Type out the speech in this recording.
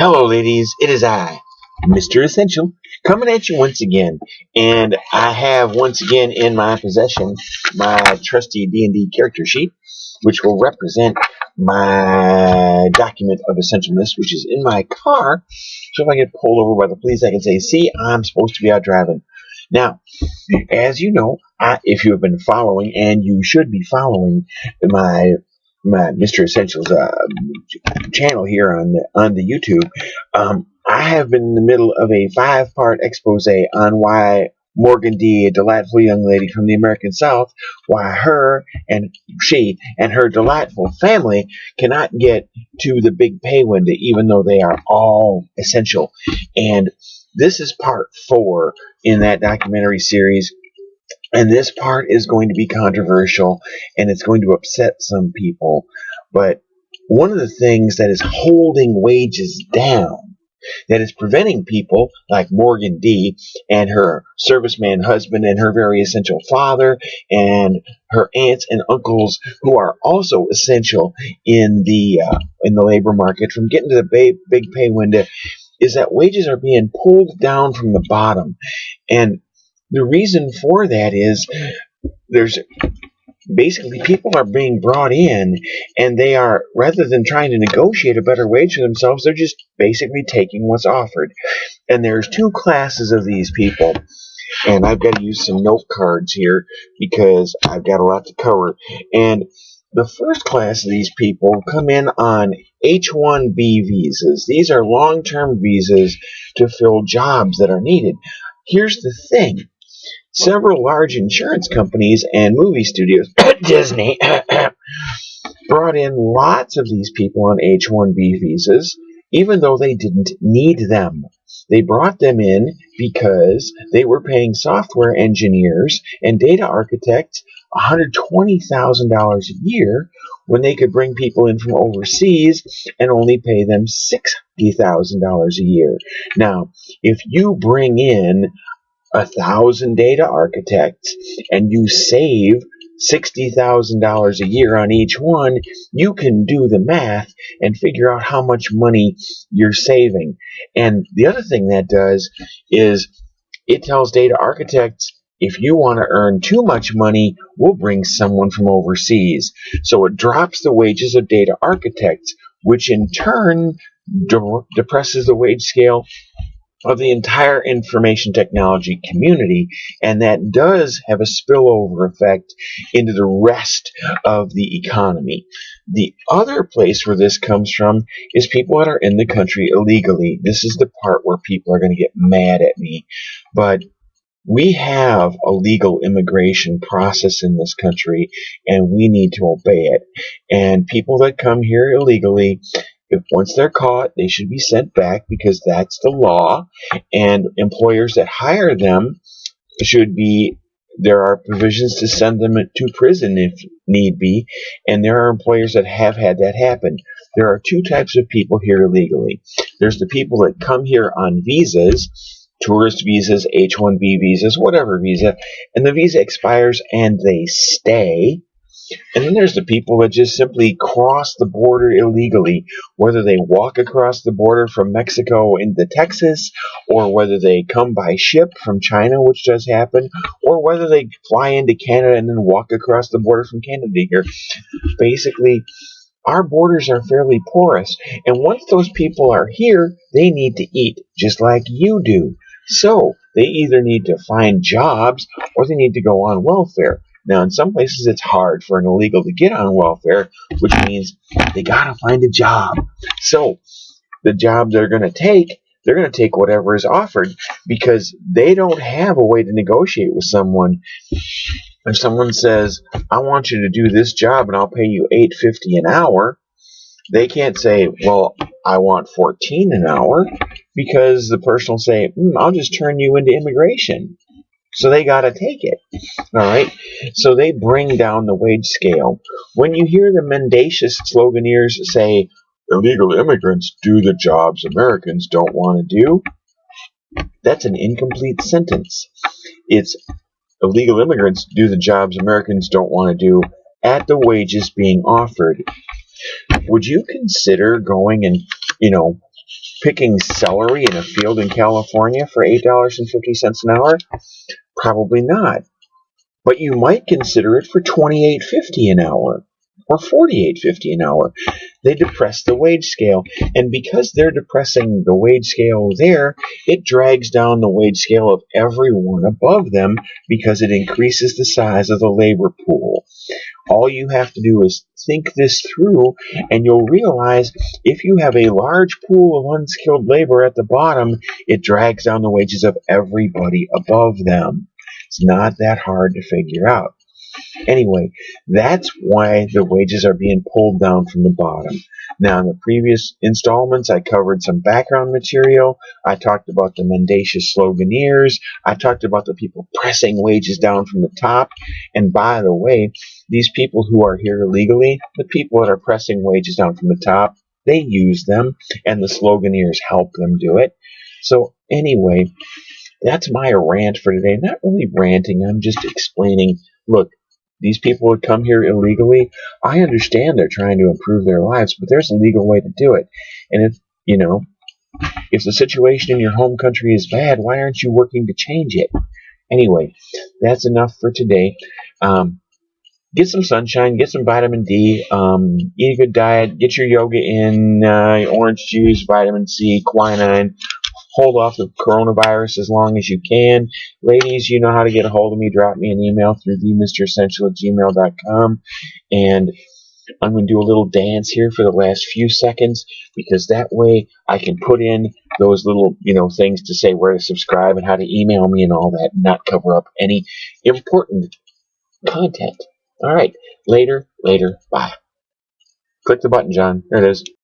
Hello, ladies. It is I, Mr. Essential, coming at you once again. And I have once again in my possession my trusty D&D character sheet, which will represent my document of essentialness, which is in my car. So if I get pulled over by the police, I can say, see, I'm supposed to be out driving. Now, as you know, if you have been following, and you should be following my Mr. Essentials channel here on the YouTube, I have been in the middle of a 5-part expose on why Morgan D, a delightful young lady from the American South, why she and her delightful family cannot get to the big pay window, even though they are all essential. And this is part 4 in that documentary series. And this part is going to be controversial, and it's going to upset some people. But one of the things that is holding wages down, that is preventing people like Morgan D and her serviceman husband and her very essential father and her aunts and uncles who are also essential in the labor market from getting to the big pay window, is that wages are being pulled down from the bottom. And the reason for that is there's basically people are being brought in, and they are, rather than trying to negotiate a better wage for themselves, they're just basically taking what's offered. And there's 2 classes of these people, and I've got to use some note cards here because I've got a lot to cover. And the first class of these people come in on H-1B visas. These are long-term visas to fill jobs that are needed. Here's the thing. Several large insurance companies and movie studios, Disney, brought in lots of these people on H-1B visas, even though they didn't need them. They brought them in because they were paying software engineers and data architects $120,000 a year when they could bring people in from overseas and only pay them $60,000 a year. Now, if you bring in 1,000 data architects and you save $60,000 a year on each one, you can do the math and figure out how much money you're saving. And the other thing that does is it tells data architects, if you want to earn too much money, we'll bring someone from overseas. So it drops the wages of data architects, which in turn depresses the wage scale of the entire information technology community, and that does have a spillover effect into the rest of the economy. The other place where this comes from is people that are in the country illegally. This is the part where people are going to get mad at me, but we have a legal immigration process in this country, and we need to obey it. And people that come here illegally, if once they're caught, they should be sent back because that's the law. And employers that hire them there are provisions to send them to prison if need be. And there are employers that have had that happen. There are 2 types of people here illegally. There's the people that come here on visas, tourist visas, H-1B visas, whatever visa, and the visa expires and they stay. And then there's the people that just simply cross the border illegally, whether they walk across the border from Mexico into Texas, or whether they come by ship from China, which does happen, or whether they fly into Canada and then walk across the border from Canada here. Basically, our borders are fairly porous, and once those people are here, they need to eat, just like you do. So they either need to find jobs or they need to go on welfare. Now, in some places, it's hard for an illegal to get on welfare, which means they got to find a job. So the job they're going to take whatever is offered because they don't have a way to negotiate with someone. If someone says, I want you to do this job and I'll pay you $8.50 an hour, they can't say, well, I want $14 an hour, because the person will say, I'll just turn you into immigration. So they got to take it. All right. So they bring down the wage scale. When you hear the mendacious sloganeers say, illegal immigrants do the jobs Americans don't want to do, that's an incomplete sentence. It's illegal immigrants do the jobs Americans don't want to do at the wages being offered. Would you consider going and, Picking celery in a field in California for $8.50 an hour? Probably not. But you might consider it for $28.50 an hour or $48.50 an hour. They depress the wage scale. And because they're depressing the wage scale there, it drags down the wage scale of everyone above them because it increases the size of the labor pool. All you have to do is think this through, and you'll realize if you have a large pool of unskilled labor at the bottom, it drags down the wages of everybody above them. It's not that hard to figure out. Anyway, that's why the wages are being pulled down from the bottom. Now, in the previous installments, I covered some background material. I talked about the mendacious sloganeers. I talked about the people pressing wages down from the top. And by the way, these people who are here illegally, the people that are pressing wages down from the top, they use them, and the sloganeers help them do it. So anyway, that's my rant for today. Not really ranting, I'm just explaining, look, these people would come here illegally. I understand they're trying to improve their lives, but there's a legal way to do it. And if the situation in your home country is bad, why aren't you working to change it? Anyway, that's enough for today. Get some sunshine, get some vitamin D, eat a good diet, get your yoga in, orange juice, vitamin C, quinine. Hold off the coronavirus as long as you can. Ladies, you know how to get a hold of me. Drop me an email through themressential@gmail.com. And I'm going to do a little dance here for the last few seconds, because that way I can put in those little, things to say where to subscribe and how to email me and all that, and not cover up any important content. All right. Later. Bye. Click the button, John. There it is.